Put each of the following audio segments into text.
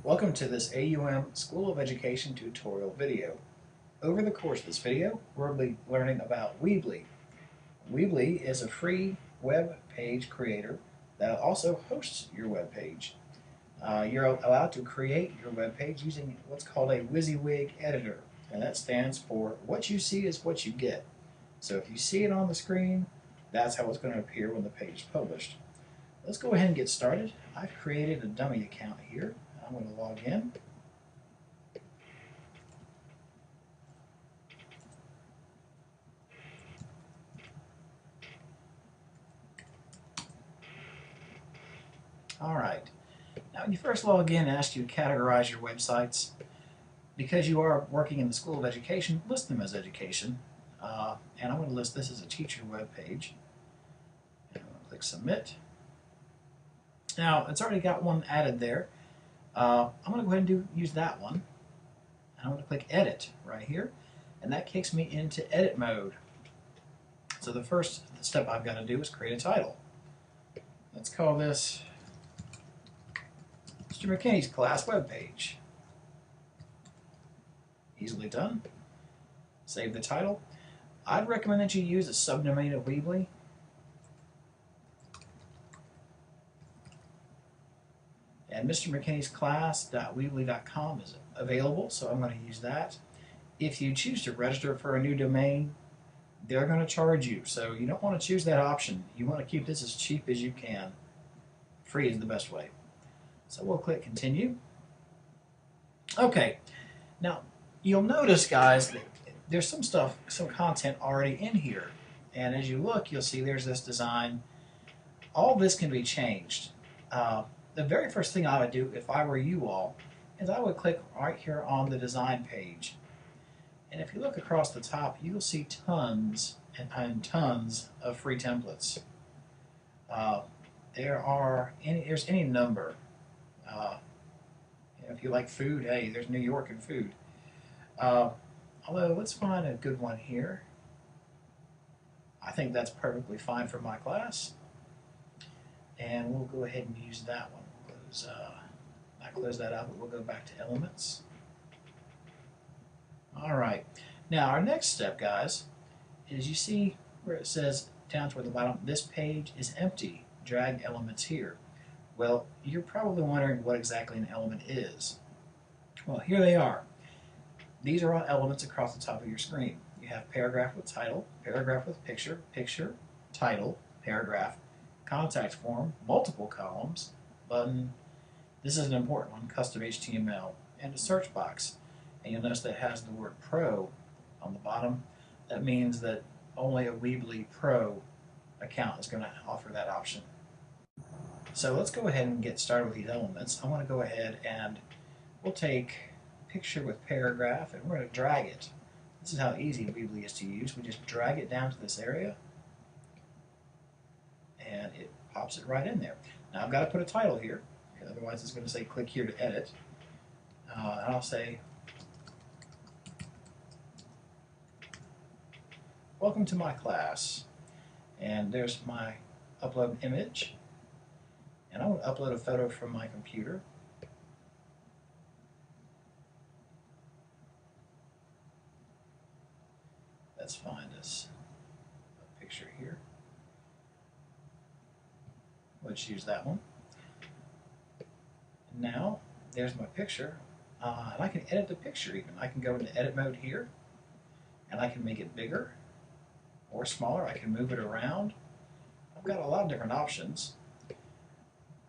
Welcome to this AUM School of Education tutorial video. Over the course of this video, we'll be learning about Weebly. Weebly is a free web page creator that also hosts your web page. You're allowed to create your web page using what's called a WYSIWYG editor, and that stands for what you see is what you get. So if you see it on the screen, that's how it's going to appear when the page is published. Let's go ahead and get started. I've created a dummy account here. I'm going to log in. Alright, now when you first log in, it asks you to categorize your websites. Because you are working in the School of Education, list them as education. And I'm going to list this as a teacher web page. And I'm going to click Submit. Now, it's already got one added there. I'm going to go ahead and use that one. And I'm going to click Edit right here. And that kicks me into edit mode. So the first step I've got to do is create a title. Let's call this Mr. McKinney's class webpage. Easily done. Save the title. I'd recommend that you use a subdomain of Weebly. And Mr. McKinney's class.weebly.com is available, so I'm going to use that. If you choose to register for a new domain, they're going to charge you, so you don't want to choose that option. You want to keep this as cheap as you can. Free is the best way. So we'll click Continue. Okay, now you'll notice, guys, that there's some content already in here. And as you look, you'll see there's this design. All this can be changed. The very first thing I would do if I were you all is I would click right here on the design page. And if you look across the top, you'll see tons and tons of free templates. There's any number. If you like food, hey, there's New York and food. Although, let's find a good one here. I think that's perfectly fine for my class. And we'll go ahead and use that one. Close that out, but we'll go back to Elements. Alright, now our next step, guys, is you see where it says down toward the bottom, this page is empty. Drag elements here. Well, you're probably wondering what exactly an element is. Well, here they are. These are all elements across the top of your screen. You have paragraph with title, paragraph with picture, picture, title, paragraph, contact form, multiple columns, button, this is an important one, custom HTML, and a search box. And you'll notice that it has the word Pro on the bottom. That means that only a Weebly Pro account is going to offer that option. So let's go ahead and get started with these elements. I want to go ahead and we'll take picture with paragraph and we're going to drag it. This is how easy Weebly is to use. We just drag it down to this area and it pops it right in there. Now I've got to put a title here, otherwise it's going to say click here to edit. And I'll say welcome to my class, and there's my upload image, and I want to upload a photo from my computer. Let's find us a picture here. Let's use that one. Now there's my picture, and I can edit the picture even. I can go into edit mode here, and I can make it bigger or smaller. I can move it around. I've got a lot of different options.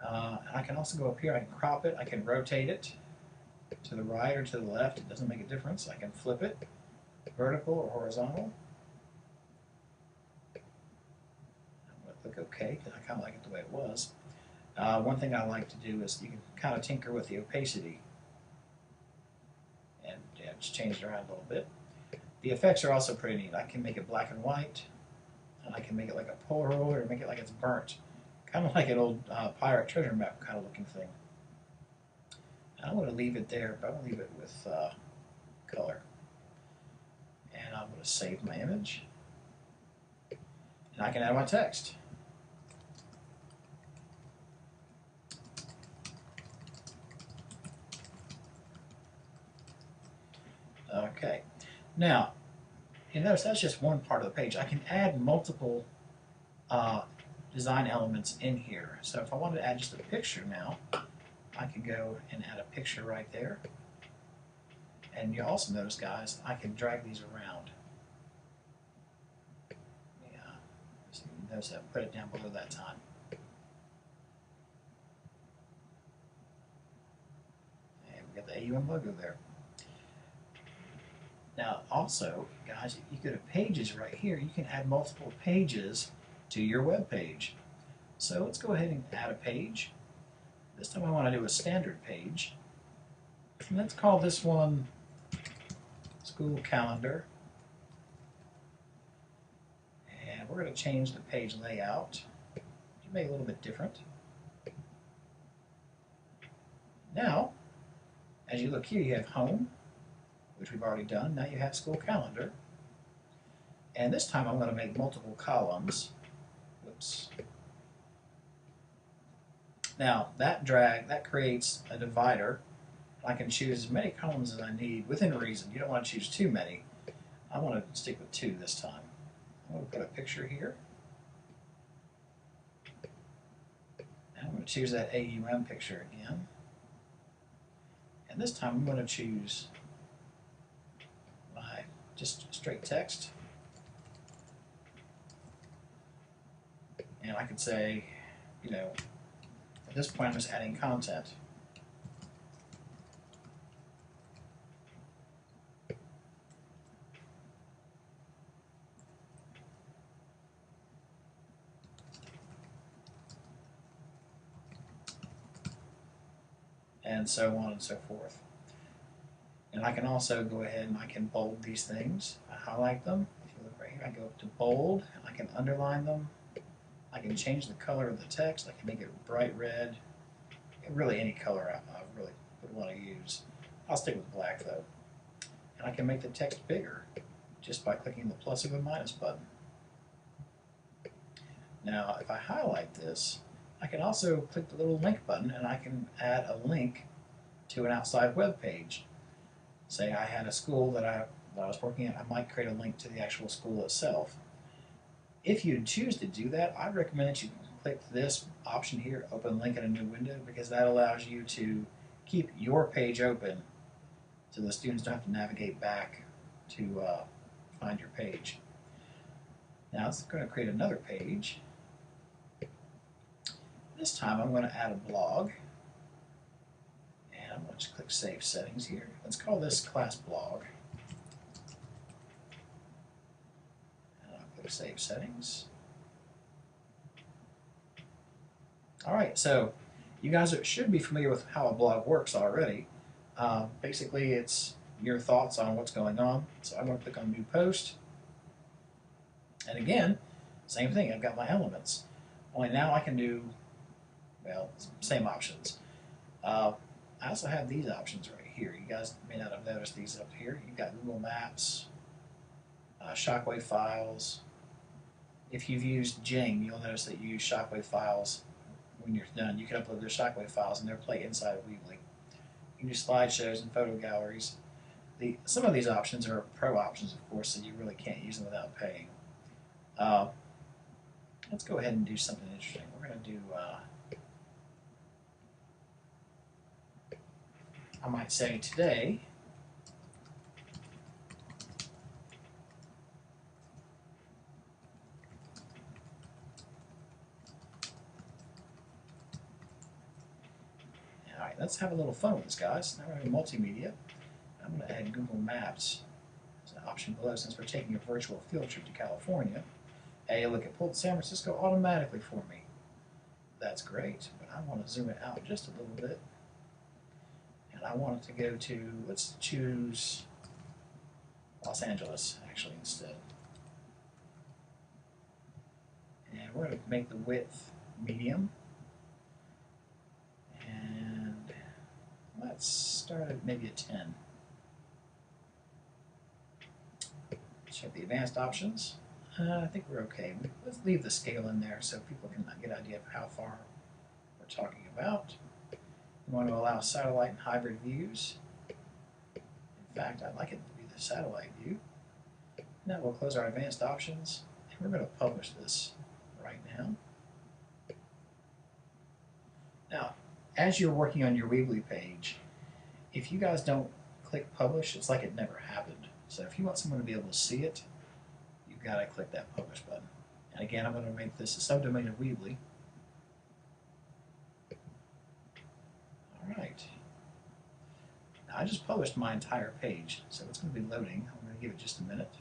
And I can also go up here, I can crop it, I can rotate it to the right or to the left. It doesn't make a difference. I can flip it, vertical or horizontal. I'm going to click OK because I kind of like it the way it was. One thing I like to do is you can kind of tinker with the opacity and just change it around a little bit. The effects are also pretty neat. I can make it black and white, and I can make it like a Polaroid or make it like it's burnt. Kind of like an old pirate treasure map kind of looking thing. And I'm going to leave it there, but I'm going to leave it with color. And I'm going to save my image. And I can add my text. Okay. Now, you notice that's just one part of the page. I can add multiple design elements in here. So if I wanted to add just a picture now, I can go and add a picture right there. And you also notice, guys, I can drag these around. Yeah. So you notice that, put it down below that time. And we got the AUM logo there. Now, also, guys, you go to pages right here. You can add multiple pages to your web page. So let's go ahead and add a page. This time I want to do a standard page. And let's call this one School Calendar. And we're going to change the page layout to make it a little bit different. Now, as you look here, you have Home, which we've already done. Now you have School Calendar. And this time I'm going to make multiple columns. Whoops. Now that creates a divider. I can choose as many columns as I need within reason. You don't want to choose too many. I want to stick with 2 this time. I'm going to put a picture here. And I'm going to choose that AUM picture again. And this time I'm going to choose my just straight text. And I could say, you know, at this point I'm just adding content. And so on and so forth. And I can also go ahead and I can bold these things. I highlight them. If you look right here, I go up to bold, and I can underline them. I can change the color of the text. I can make it bright red. Really any color I really would want to use. I'll stick with black though. And I can make the text bigger just by clicking the plus or the minus button. Now if I highlight this, I can also click the little link button and I can add a link to an outside web page. Say I had a school that I was working at, I might create a link to the actual school itself. If you choose to do that, I'd recommend that you click this option here, open link in a new window, because that allows you to keep your page open so the students don't have to navigate back to find your page. Now it's going to create another page. This time I'm going to add a blog. And I'm going to just click Save Settings here. Let's call this Class Blog. And I'll click Save Settings. Alright, so you guys should be familiar with how a blog works already. Basically, it's your thoughts on what's going on. So I'm going to click on New Post. And again, same thing, I've got my elements. Only now I can do, well, same options. I also have these options right here. You guys may not have noticed these up here. You've got Google Maps, Shockwave files. If you've used Jing, you'll notice that you use Shockwave files. When you're done, you can upload their Shockwave files and they'll play inside of Weebly. You can do slideshows and photo galleries. Some of these options are pro options, of course, so you really can't use them without paying. Let's go ahead and do something interesting. We're going to do, I might say today, alright, let's have a little fun with this, guys. Now we're going to multimedia. I'm going to add Google Maps as an option below since we're taking a virtual field trip to California. Hey, look, it pulled San Francisco automatically for me. That's great, but I want to zoom it out just a little bit. And I want it to go to, let's choose Los Angeles, actually, instead. And we're going to make the width medium. And let's start at maybe a 10. Check the advanced options. I think we're okay. Let's leave the scale in there so people can get an idea of how far we're talking about. We want to allow satellite and hybrid views. In fact, I'd like it to be the satellite view. Now we'll close our advanced options, and we're going to publish this right now. Now, as you're working on your Weebly page, if you guys don't click publish, it's like it never happened. So if you want someone to be able to see it, you've got to click that publish button. And again, I'm going to make this a subdomain of Weebly. All right. Now, I just published my entire page, so it's going to be loading. I'm going to give it just a minute.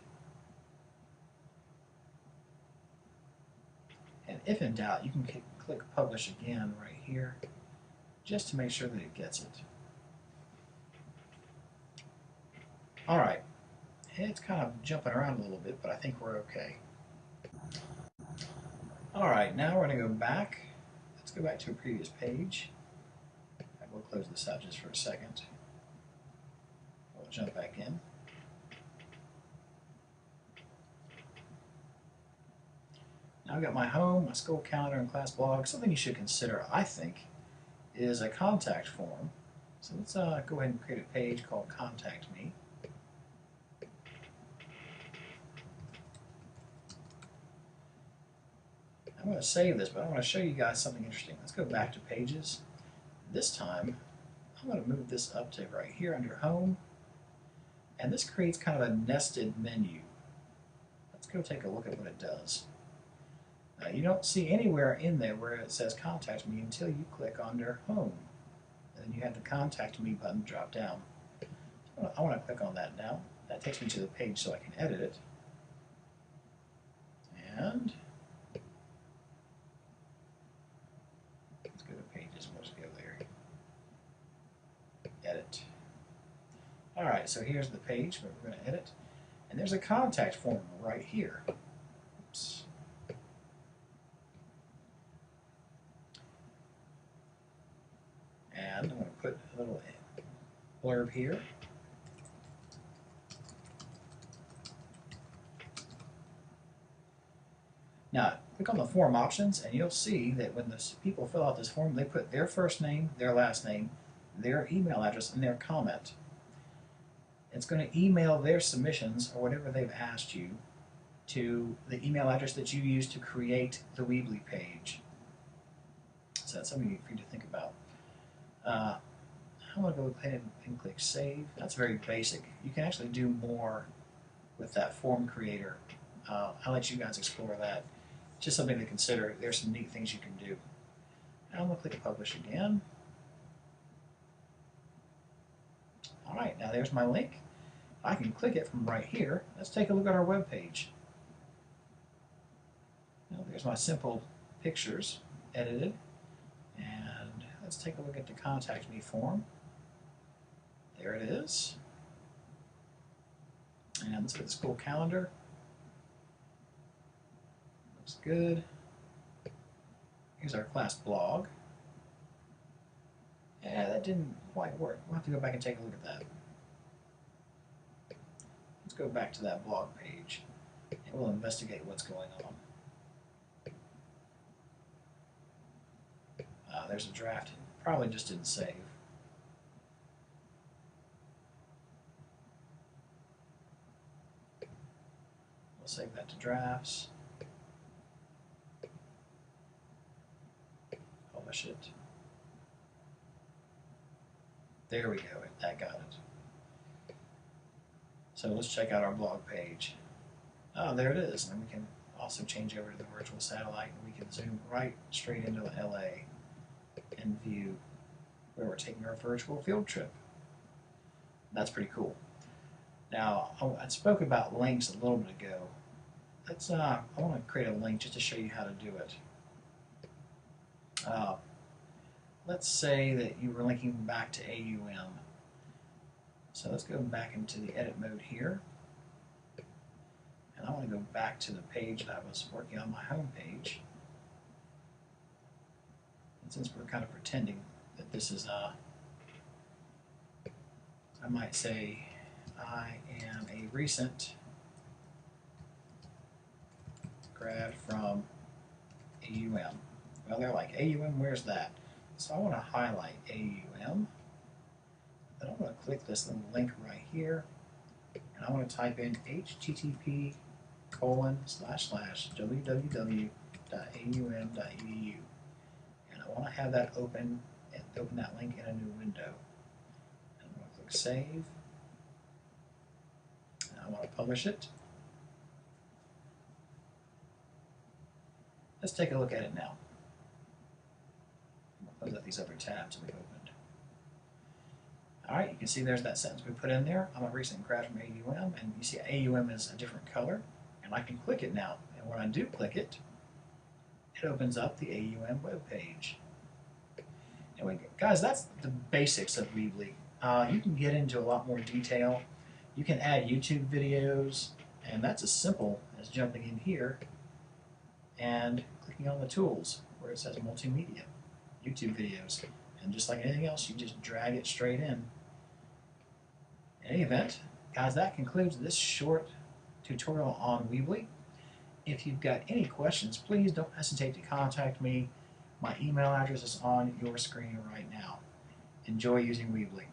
And if in doubt, you can click publish again right here, just to make sure that it gets it. All right, it's kind of jumping around a little bit, but I think we're okay. All right, now we're going to go back. Let's go back to a previous page. We'll close this out just for a second. We'll jump back in. Now I've got my home, my school calendar, and class blog. Something you should consider, I think, is a contact form. So let's go ahead and create a page called Contact Me. I'm going to save this, but I want to show you guys something interesting. Let's go back to Pages. This time, I'm going to move this up to right here under Home, and this creates kind of a nested menu. Let's go take a look at what it does. You don't see anywhere in there where it says Contact Me until you click under Home. And then you have the Contact Me button drop down. So I want to click on that now. That takes me to the page so I can edit it. And let's go to Pages. We'll just go there. Edit. Alright, so here's the page where we're going to edit. And there's a contact form right here. Oops. And I'm going to put a little blurb here. Now, click on the form options, and you'll see that when the people fill out this form, they put their first name, their last name, their email address, and their comment. It's going to email their submissions, or whatever they've asked you, to the email address that you used to create the Weebly page. So that's something for you to think about. I'm going to go ahead and click Save. That's very basic. You can actually do more with that form creator. I'll let you guys explore that. Just something to consider. There's some neat things you can do. Now I'm going to click Publish again. Alright, now there's my link. I can click it from right here. Let's take a look at our web page. Now there's my simple pictures edited. And let's take a look at the Contact Me form. There it is. And let's look at the school calendar. Looks good. Here's our class blog. Yeah, that didn't quite work. We'll have to go back and take a look at that. Let's go back to that blog page, and we'll investigate what's going on. There's a draft. It probably just didn't save. We'll save that to drafts. Publish it. There we go, that got it. So let's check out our blog page. Oh, there it is. And we can also change over to the virtual satellite, and we can zoom right straight into LA and view where we're taking our virtual field trip. That's pretty cool. Now, I spoke about links a little bit ago. I want to create a link just to show you how to do it. Let's say that you were linking back to AUM. So let's go back into the edit mode here. And I want to go back to the page that I was working on, my home page. And since we're kind of pretending that this is, I might say, I am a recent grad from AUM. Well, they're like, AUM, where's that? So I want to highlight AUM. Then I'm going to click this little link right here. And and I want to type in http://www.aum.edu, and I want to have that open and open that link in a new window. And I'm going to click Save, and I want to publish it. Let's take a look at it now. I'm going to close out these other tabs that we opened. Alright, you can see there's that sentence we put in there. I'm a recent grad from AUM, and you see AUM is a different color, and I can click it now. And when I do click it, it opens up the AUM web page. Anyway, guys, that's the basics of Weebly. You can get into a lot more detail. You can add YouTube videos, and that's as simple as jumping in here and clicking on the tools where it says multimedia, YouTube videos. And just like anything else, you just drag it straight in. In any event, guys, that concludes this short tutorial on Weebly. If you've got any questions, please don't hesitate to contact me. My email address is on your screen right now. Enjoy using Weebly.